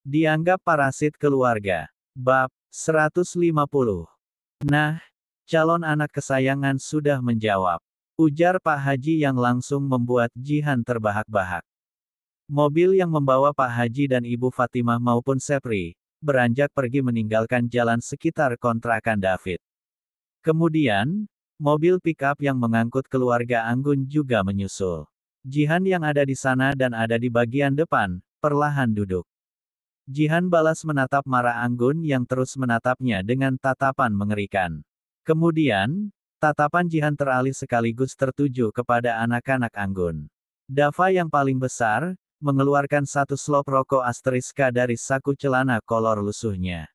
Dianggap parasit keluarga. Bab 150. Nah, calon anak kesayangan sudah menjawab. Ujar Pak Haji yang langsung membuat Jihan terbahak-bahak. Mobil yang membawa Pak Haji dan Ibu Fatimah maupun Sepri, beranjak pergi meninggalkan jalan sekitar kontrakan David. Kemudian, mobil pick-up yang mengangkut keluarga Anggun juga menyusul. Jihan yang ada di sana dan ada di bagian depan, perlahan duduk. Jihan balas menatap marah Anggun yang terus menatapnya dengan tatapan mengerikan. Kemudian, tatapan Jihan teralih sekaligus tertuju kepada anak-anak Anggun. Dava yang paling besar, mengeluarkan satu slop rokok asteriska dari saku celana kolor lusuhnya.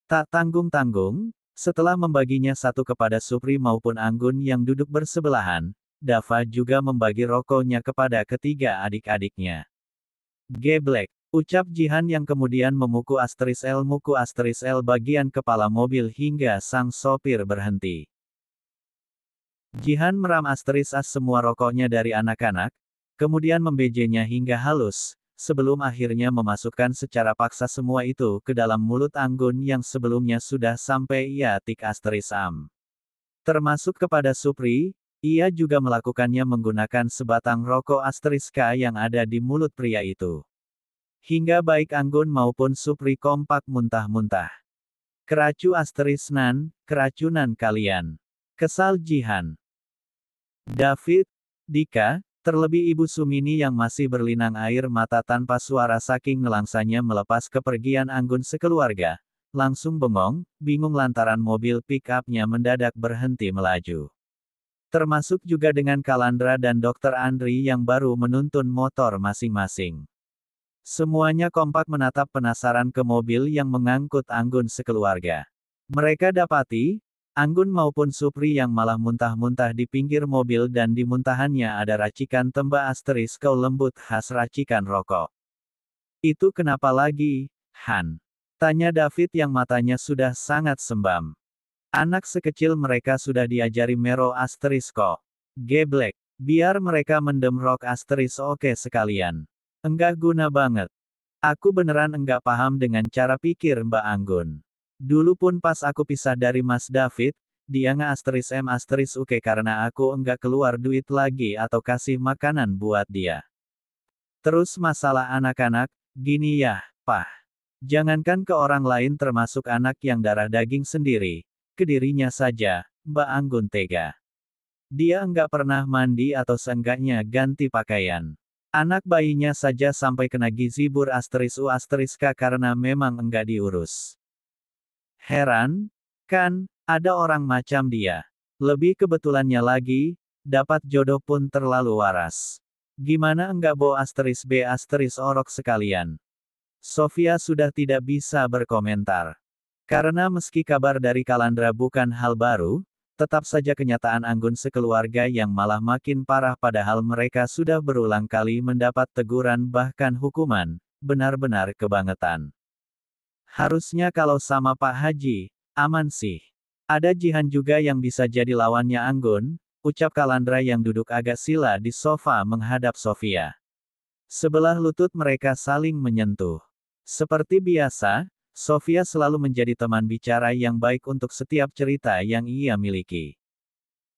Tak tanggung-tanggung, setelah membaginya satu kepada Supri maupun Anggun yang duduk bersebelahan, Dava juga membagi rokoknya kepada ketiga adik-adiknya. Geblek, ucap Jihan yang kemudian muku asterisk L bagian kepala mobil hingga sang sopir berhenti. Jihan meram asterisk as semua rokoknya dari anak-anak, kemudian membejenya hingga halus, sebelum akhirnya memasukkan secara paksa semua itu ke dalam mulut Anggun yang sebelumnya sudah sampai ia tik asterisk am. Termasuk kepada Supri, ia juga melakukannya menggunakan sebatang rokok asteriska yang ada di mulut pria itu. Hingga baik Anggun maupun Supri kompak muntah-muntah. Keracu asterisk nan, keracunan kalian. Kesal Jihan. David, Dika, terlebih Ibu Sumini yang masih berlinang air mata tanpa suara saking ngelangsanya melepas kepergian Anggun sekeluarga, langsung bengong, bingung lantaran mobil pick-up-nya mendadak berhenti melaju. Termasuk juga dengan Kalandra dan Dr. Andri yang baru menuntun motor masing-masing. Semuanya kompak menatap penasaran ke mobil yang mengangkut Anggun sekeluarga. Mereka dapati, Anggun maupun Supri yang malah muntah-muntah di pinggir mobil dan di muntahannya ada racikan tembak asteriskau lembut khas racikan rokok. Itu kenapa lagi, Han? Tanya David yang matanya sudah sangat sembam. Anak sekecil mereka sudah diajari mero asterisko. Geblek, biar mereka mendem rok asterisk oke sekalian. Enggak guna banget. Aku beneran enggak paham dengan cara pikir Mbak Anggun. Dulu pun pas aku pisah dari Mas David, dia asterisk M asterisk UK karena aku enggak keluar duit lagi atau kasih makanan buat dia. Terus masalah anak-anak, gini ya, Pak. Jangankan ke orang lain termasuk anak yang darah daging sendiri, ke dirinya saja, Mbak Anggun tega. Dia enggak pernah mandi atau seenggaknya ganti pakaian. Anak bayinya saja sampai kena gizi bur asterisk U asterisk K karena memang enggak diurus. Heran, kan, ada orang macam dia. Lebih kebetulannya lagi, dapat jodoh pun terlalu waras. Gimana enggak bawa asterisk B asterisk orok sekalian? Sofia sudah tidak bisa berkomentar. Karena meski kabar dari Kalandra bukan hal baru, tetap saja kenyataan Anggun sekeluarga yang malah makin parah padahal mereka sudah berulang kali mendapat teguran bahkan hukuman, benar-benar kebangetan. Harusnya kalau sama Pak Haji, aman sih. Ada Jihan juga yang bisa jadi lawannya Anggun, ucap Kalandra yang duduk agak sila di sofa menghadap Sofia. Sebelah lutut mereka saling menyentuh. Seperti biasa, Sofia selalu menjadi teman bicara yang baik untuk setiap cerita yang ia miliki.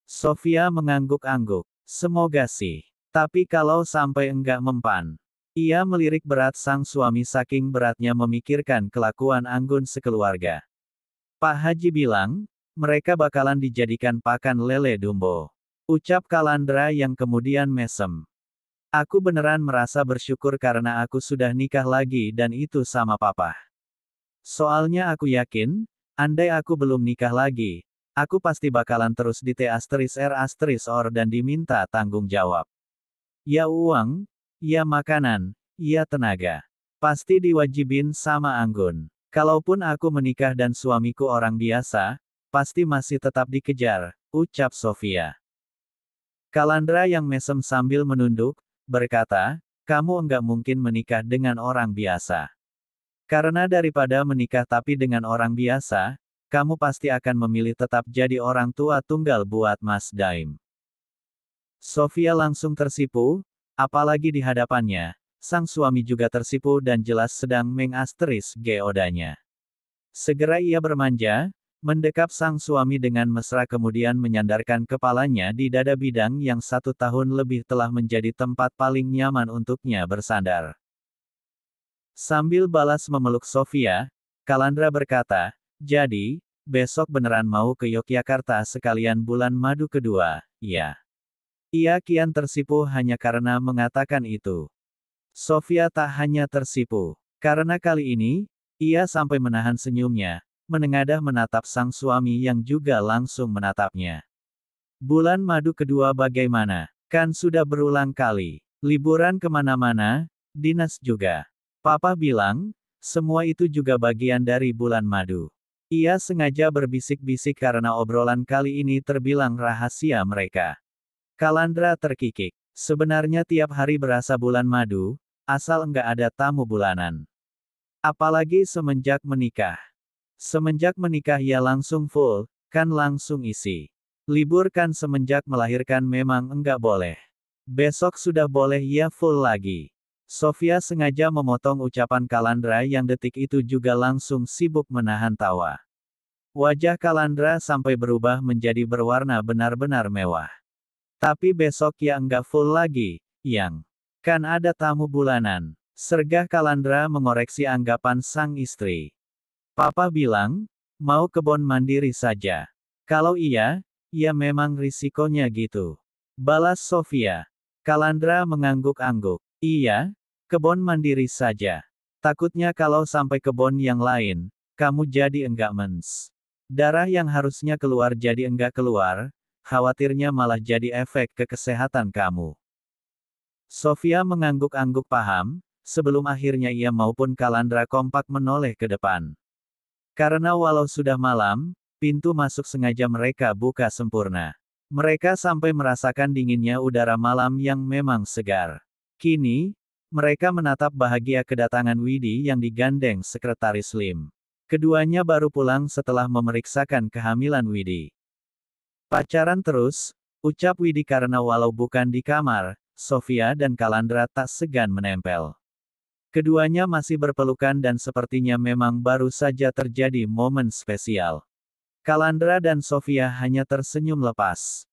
Sofia mengangguk-angguk. Semoga sih. Tapi kalau sampai enggak mempan. Ia melirik berat sang suami saking beratnya memikirkan kelakuan Anggun sekeluarga. Pak Haji bilang, mereka bakalan dijadikan pakan lele Dumbo. Ucap Kalandra yang kemudian mesem. Aku beneran merasa bersyukur karena aku sudah nikah lagi dan itu sama papa. Soalnya aku yakin, andai aku belum nikah lagi, aku pasti bakalan terus di T asterisk R asterisk OR dan diminta tanggung jawab. Ya uang, ya makanan, ya tenaga. Pasti diwajibin sama Anggun. Kalaupun aku menikah dan suamiku orang biasa, pasti masih tetap dikejar, ucap Sofia. Kalandra yang mesem sambil menunduk, berkata, kamu enggak mungkin menikah dengan orang biasa. Karena daripada menikah tapi dengan orang biasa, kamu pasti akan memilih tetap jadi orang tua tunggal buat Mas Daim. Sofia langsung tersipu, apalagi di hadapannya, sang suami juga tersipu dan jelas sedang mengasterisk odanya. Segera ia bermanja, mendekap sang suami dengan mesra kemudian menyandarkan kepalanya di dada bidang yang 1 tahun lebih telah menjadi tempat paling nyaman untuknya bersandar. Sambil balas memeluk Sofia, Kalandra berkata, "Jadi, besok beneran mau ke Yogyakarta sekalian bulan madu kedua, ya?" Ia kian tersipu hanya karena mengatakan itu. Sofia tak hanya tersipu. Karena kali ini, ia sampai menahan senyumnya, menengadah menatap sang suami yang juga langsung menatapnya. Bulan madu kedua bagaimana? Kan sudah berulang kali. Liburan kemana-mana, dinas juga. Papa bilang, semua itu juga bagian dari bulan madu. Ia sengaja berbisik-bisik karena obrolan kali ini terbilang rahasia mereka. Kalandra terkikik. Sebenarnya tiap hari berasa bulan madu, asal enggak ada tamu bulanan. Apalagi semenjak menikah. Semenjak menikah ia langsung full, kan langsung isi. Libur kan semenjak melahirkan memang enggak boleh. Besok sudah boleh ia full lagi. Sofia sengaja memotong ucapan Kalandra yang detik itu juga langsung sibuk menahan tawa. Wajah Kalandra sampai berubah menjadi berwarna benar-benar mewah. Tapi besok ya enggak full lagi, yang. Kan ada tamu bulanan. Sergah Kalandra mengoreksi anggapan sang istri. Papa bilang, mau kebon mandiri saja. Kalau iya, ya memang risikonya gitu. Balas Sofia. Kalandra mengangguk-angguk. Iya, kebon mandiri saja. Takutnya kalau sampai kebon yang lain, kamu jadi enggak mens. Darah yang harusnya keluar jadi enggak keluar, khawatirnya malah jadi efek ke kesehatan kamu. Sofia mengangguk-angguk paham, sebelum akhirnya ia maupun Kalandra kompak menoleh ke depan. Karena walau sudah malam, pintu masuk sengaja mereka buka sempurna. Mereka sampai merasakan dinginnya udara malam yang memang segar. Kini, mereka menatap bahagia kedatangan Widi yang digandeng Sekretaris Lim. Keduanya baru pulang setelah memeriksakan kehamilan Widi. Pacaran terus, ucap Widi karena walau bukan di kamar, Sofia dan Kalandra tak segan menempel. Keduanya masih berpelukan dan sepertinya memang baru saja terjadi momen spesial. Kalandra dan Sofia hanya tersenyum lepas.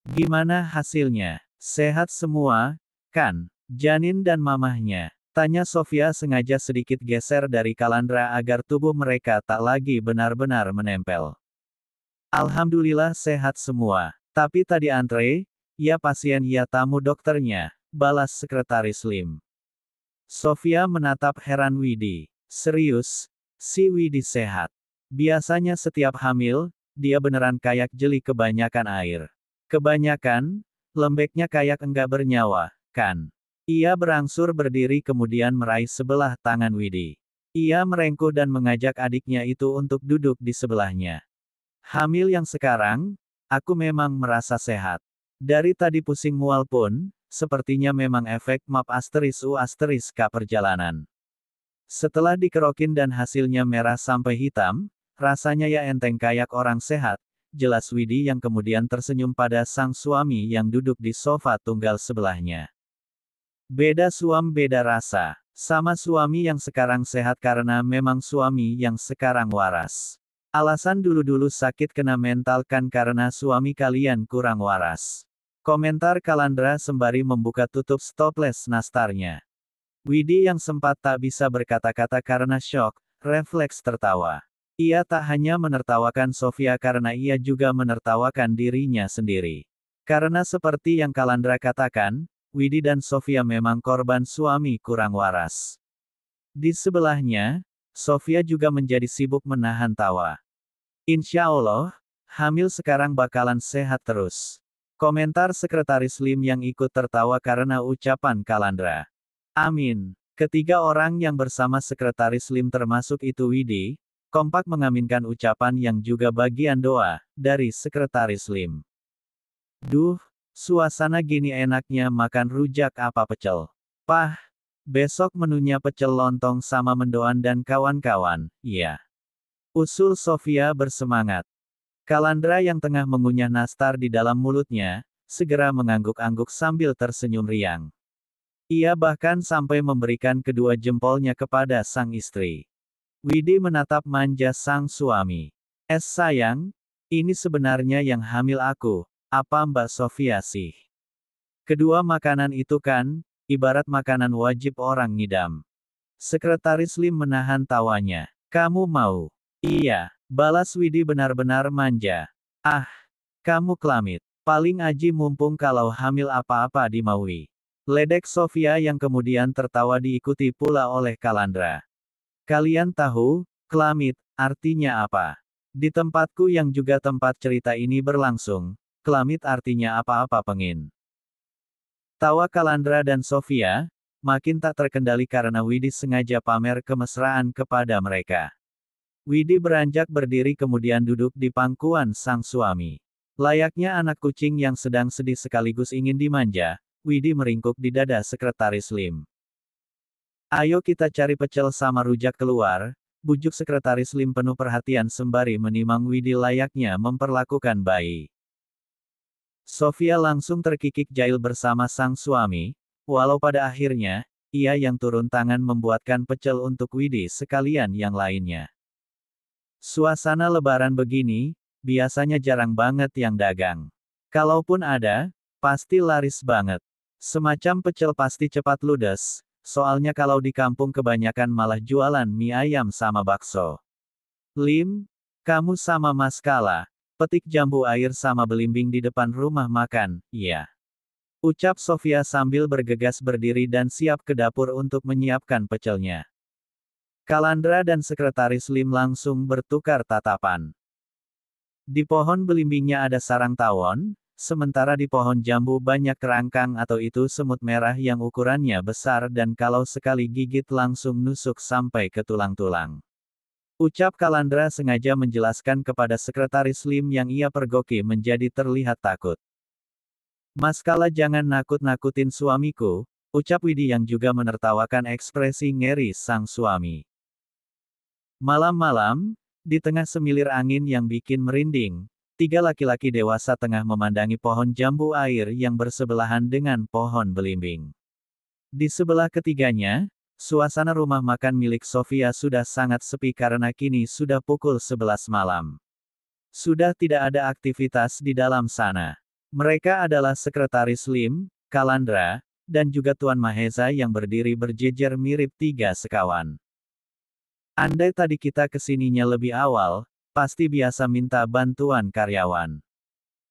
Gimana hasilnya? Sehat semua, kan? Janin dan mamahnya. Tanya Sofia sengaja sedikit geser dari Kalandra agar tubuh mereka tak lagi benar-benar menempel. Alhamdulillah sehat semua. Tapi tadi antre, ya pasien ya tamu dokternya, balas Sekretaris Lim. Sofia menatap heran Widi. Serius, si Widi sehat. Biasanya setiap hamil, dia beneran kayak jeli kebanyakan air. Kebanyakan, lembeknya kayak enggak bernyawa, kan? Ia berangsur berdiri kemudian meraih sebelah tangan Widi. Ia merengkuh dan mengajak adiknya itu untuk duduk di sebelahnya. Hamil yang sekarang, aku memang merasa sehat. Dari tadi pusing mual pun, sepertinya memang efek map *U*K perjalanan. Setelah dikerokin dan hasilnya merah sampai hitam, rasanya ya enteng kayak orang sehat, jelas Widi yang kemudian tersenyum pada sang suami yang duduk di sofa tunggal sebelahnya. Beda suam beda rasa. Sama suami yang sekarang sehat karena memang suami yang sekarang waras. Alasan dulu-dulu sakit kena mental kan karena suami kalian kurang waras. Komentar Kalandra sembari membuka tutup stoples nastarnya. Widi yang sempat tak bisa berkata-kata karena syok, refleks tertawa. Ia tak hanya menertawakan Sofia karena ia juga menertawakan dirinya sendiri. Karena seperti yang Kalandra katakan, Widi dan Sofia memang korban suami kurang waras. Di sebelahnya, Sofia juga menjadi sibuk menahan tawa. Insya Allah, hamil sekarang bakalan sehat terus. Komentar Sekretaris Lim yang ikut tertawa karena ucapan Kalandra. Amin. Ketiga orang yang bersama Sekretaris Lim termasuk itu Widi, kompak mengaminkan ucapan yang juga bagian doa, dari Sekretaris Lim. Duh, suasana gini enaknya makan rujak apa pecel. Pah, besok menunya pecel lontong sama mendoan dan kawan-kawan, ya. Usul Sofia bersemangat. Kalandra yang tengah mengunyah nastar di dalam mulutnya, segera mengangguk-angguk sambil tersenyum riang. Ia bahkan sampai memberikan kedua jempolnya kepada sang istri. Widi menatap manja sang suami. Sayang, ini sebenarnya yang hamil aku, apa Mbak Sofia sih? Kedua makanan itu kan, ibarat makanan wajib orang ngidam. Sekretaris Lim menahan tawanya. Kamu mau? Iya, balas Widi benar-benar manja. Ah, kamu klamit. Paling aji mumpung kalau hamil apa-apa dimaui. Ledek Sofia yang kemudian tertawa diikuti pula oleh Kalandra. Kalian tahu, klamit, artinya apa? Di tempatku yang juga tempat cerita ini berlangsung, klamit artinya apa-apa pengin. Tawa Kalandra dan Sofia, makin tak terkendali karena Widi sengaja pamer kemesraan kepada mereka. Widi beranjak berdiri kemudian duduk di pangkuan sang suami. Layaknya anak kucing yang sedang sedih sekaligus ingin dimanja, Widi meringkuk di dada Sekretaris Lim. Ayo kita cari pecel sama rujak keluar, bujuk Sekretaris Lim penuh perhatian sembari menimang Widi layaknya memperlakukan bayi. Sofia langsung terkikik jahil bersama sang suami, walau pada akhirnya, ia yang turun tangan membuatkan pecel untuk Widi sekalian yang lainnya. Suasana lebaran begini, biasanya jarang banget yang dagang. Kalaupun ada, pasti laris banget. Semacam pecel pasti cepat ludes, soalnya kalau di kampung kebanyakan malah jualan mie ayam sama bakso. Lim, kamu sama Mas Kala, petik jambu air sama belimbing di depan rumah makan, iya. Ucap Sofia sambil bergegas berdiri dan siap ke dapur untuk menyiapkan pecelnya. Kalandra dan Sekretaris Lim langsung bertukar tatapan. Di pohon belimbingnya ada sarang tawon, sementara di pohon jambu banyak kerangkang atau itu semut merah yang ukurannya besar dan kalau sekali gigit langsung nusuk sampai ke tulang-tulang. Ucap Kalandra sengaja menjelaskan kepada Sekretaris Lim yang ia pergoki menjadi terlihat takut. Mas Kala jangan nakut-nakutin suamiku, ucap Widi yang juga menertawakan ekspresi ngeri sang suami. Malam-malam, di tengah semilir angin yang bikin merinding, tiga laki-laki dewasa tengah memandangi pohon jambu air yang bersebelahan dengan pohon belimbing. Di sebelah ketiganya, suasana rumah makan milik Sofia sudah sangat sepi karena kini sudah pukul 11 malam. Sudah tidak ada aktivitas di dalam sana. Mereka adalah Sekretaris Lim, Kalandra, dan juga Tuan Mahesa yang berdiri berjejer mirip tiga sekawan. Andai tadi kita kesininya lebih awal, pasti biasa minta bantuan karyawan.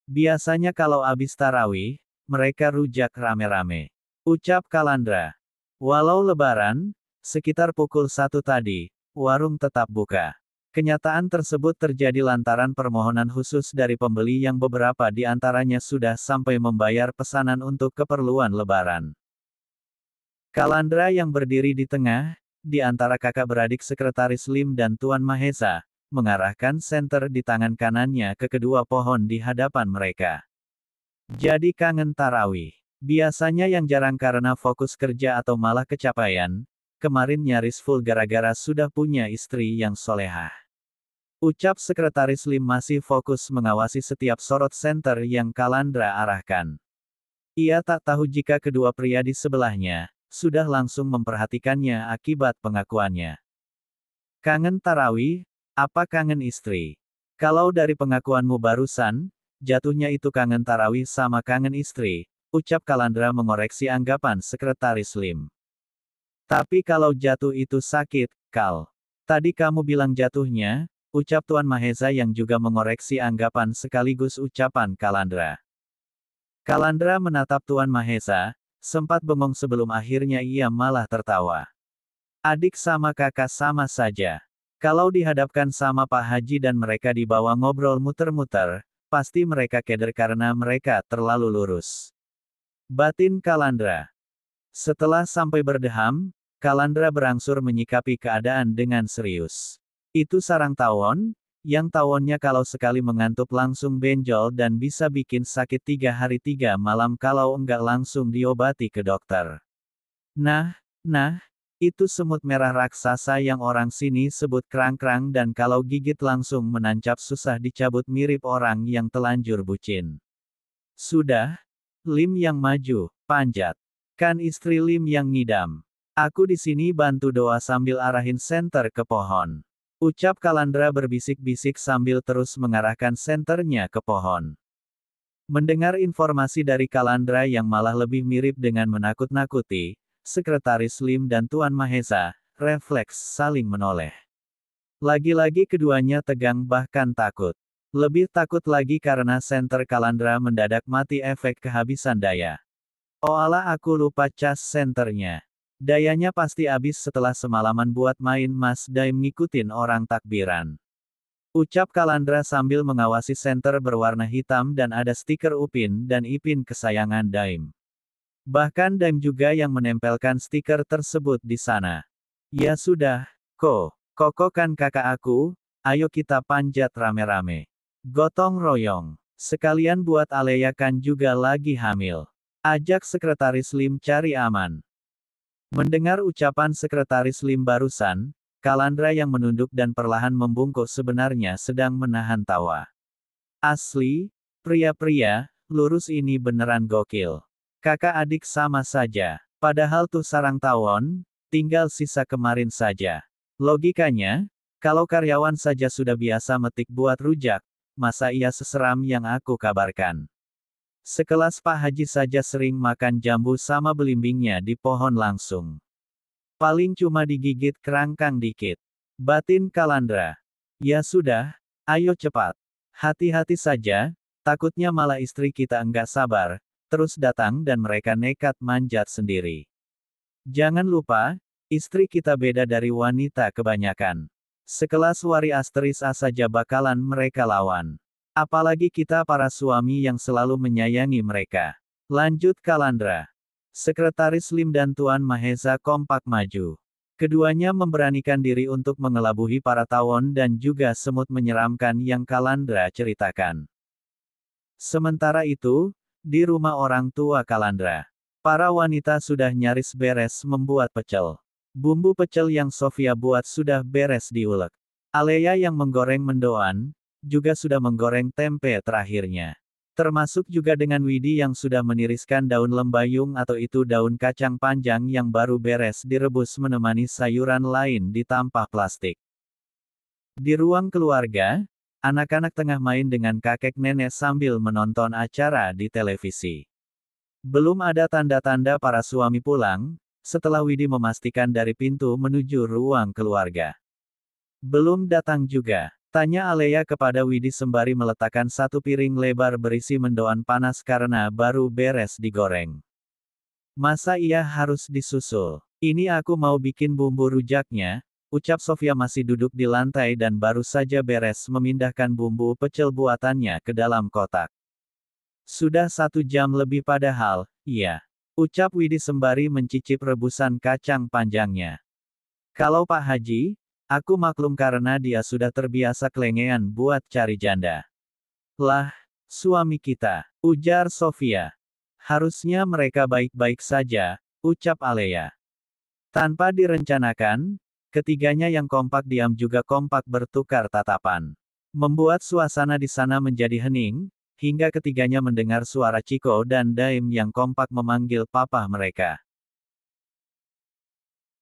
Biasanya kalau abis tarawih, mereka rujak rame-rame. Ucap Kalandra. Walau lebaran, sekitar pukul 1 tadi, warung tetap buka. Kenyataan tersebut terjadi lantaran permohonan khusus dari pembeli yang beberapa di antaranya sudah sampai membayar pesanan untuk keperluan lebaran. Kalandra yang berdiri di tengah, di antara kakak beradik Sekretaris Lim dan Tuan Mahesa, mengarahkan senter di tangan kanannya ke kedua pohon di hadapan mereka. Jadi kangen tarawih. Biasanya yang jarang karena fokus kerja atau malah kecapaian, kemarin nyaris full gara-gara sudah punya istri yang solehah. Ucap Sekretaris Lim masih fokus mengawasi setiap sorot senter yang Kalandra arahkan. Ia tak tahu jika kedua pria di sebelahnya, sudah langsung memperhatikannya akibat pengakuannya. Kangen tarawih, apa kangen istri? Kalau dari pengakuanmu barusan, jatuhnya itu kangen tarawih sama kangen istri, ucap Kalandra mengoreksi anggapan Sekretaris Lim. Tapi kalau jatuh itu sakit, Kal. Tadi kamu bilang jatuhnya, ucap Tuan Mahesa yang juga mengoreksi anggapan sekaligus ucapan Kalandra. Kalandra menatap Tuan Mahesa, sempat bengong sebelum akhirnya ia malah tertawa. Adik sama kakak sama saja. Kalau dihadapkan sama Pak Haji dan mereka dibawa ngobrol muter-muter, pasti mereka keder karena mereka terlalu lurus. Batin Kalandra. Setelah sampai berdeham, Kalandra berangsur menyikapi keadaan dengan serius. Itu sarang tawon, yang tawonnya kalau sekali mengantuk langsung benjol dan bisa bikin sakit 3 hari 3 malam kalau enggak langsung diobati ke dokter. Nah, itu semut merah raksasa yang orang sini sebut kerang-kerang dan kalau gigit langsung menancap susah dicabut mirip orang yang telanjur bucin. Sudah, Lim yang maju, panjat. Kan istri Lim yang ngidam. Aku di sini bantu doa sambil arahin senter ke pohon. Ucap Kalandra berbisik-bisik sambil terus mengarahkan senternya ke pohon. Mendengar informasi dari Kalandra yang malah lebih mirip dengan menakut-nakuti, Sekretaris Lim dan Tuan Mahesa, refleks saling menoleh. Lagi-lagi keduanya tegang bahkan takut. Lebih takut lagi karena senter Kalandra mendadak mati efek kehabisan daya. Oalah aku lupa cas senternya. Dayanya pasti habis setelah semalaman buat main Mas Daim ngikutin orang takbiran. Ucap Kalandra sambil mengawasi senter berwarna hitam dan ada stiker Upin dan Ipin kesayangan Daim. Bahkan Daim juga yang menempelkan stiker tersebut di sana. Ya sudah, Koko kan kakak aku, ayo kita panjat rame-rame. Gotong royong. Sekalian buat Aleya kan juga lagi hamil. Ajak Sekretaris Lim cari aman. Mendengar ucapan Sekretaris Lim barusan, Kalandra yang menunduk dan perlahan membungkuk sebenarnya sedang menahan tawa. Asli, pria-pria, lurus ini beneran gokil. Kakak adik sama saja. Padahal tuh sarang tawon, tinggal sisa kemarin saja. Logikanya, kalau karyawan saja sudah biasa metik buat rujak, masa ia seseram yang aku kabarkan. Sekelas Pak Haji saja sering makan jambu sama belimbingnya di pohon langsung. Paling cuma digigit kerangkang dikit. Batin Kalandra. Ya sudah, ayo cepat. Hati-hati saja, takutnya malah istri kita enggak sabar, terus datang dan mereka nekat manjat sendiri. Jangan lupa, istri kita beda dari wanita kebanyakan. Sekelas Wari Asteris A saja bakalan mereka lawan. Apalagi kita para suami yang selalu menyayangi mereka. Lanjut Kalandra. Sekretaris Lim dan Tuan Mahesa kompak maju. Keduanya memberanikan diri untuk mengelabuhi para tawon dan juga semut menyeramkan yang Kalandra ceritakan. Sementara itu, di rumah orang tua Kalandra, para wanita sudah nyaris beres membuat pecel. Bumbu pecel yang Sofia buat sudah beres diulek. Aleya yang menggoreng mendoan, juga sudah menggoreng tempe terakhirnya. Termasuk juga dengan Widi yang sudah meniriskan daun lembayung atau itu daun kacang panjang yang baru beres direbus menemani sayuran lain di tampah plastik. Di ruang keluarga, anak-anak tengah main dengan kakek nenek sambil menonton acara di televisi. Belum ada tanda-tanda para suami pulang, setelah Widi memastikan dari pintu menuju ruang keluarga. Belum datang juga. Tanya Aleya kepada Widi sembari meletakkan satu piring lebar berisi mendoan panas karena baru beres digoreng. Masa iya harus disusul? Ini aku mau bikin bumbu rujaknya, ucap Sofia masih duduk di lantai dan baru saja beres memindahkan bumbu pecel buatannya ke dalam kotak. Sudah 1 jam lebih padahal, iya. Ucap Widi sembari mencicip rebusan kacang panjangnya. Kalau Pak Haji, aku maklum karena dia sudah terbiasa kelengean buat cari janda. Lah, suami kita, ujar Sofia. Harusnya mereka baik-baik saja, ucap Aleya. Tanpa direncanakan, ketiganya yang kompak diam juga kompak bertukar tatapan. Membuat suasana di sana menjadi hening, hingga ketiganya mendengar suara Ciko dan Daim yang kompak memanggil papa mereka.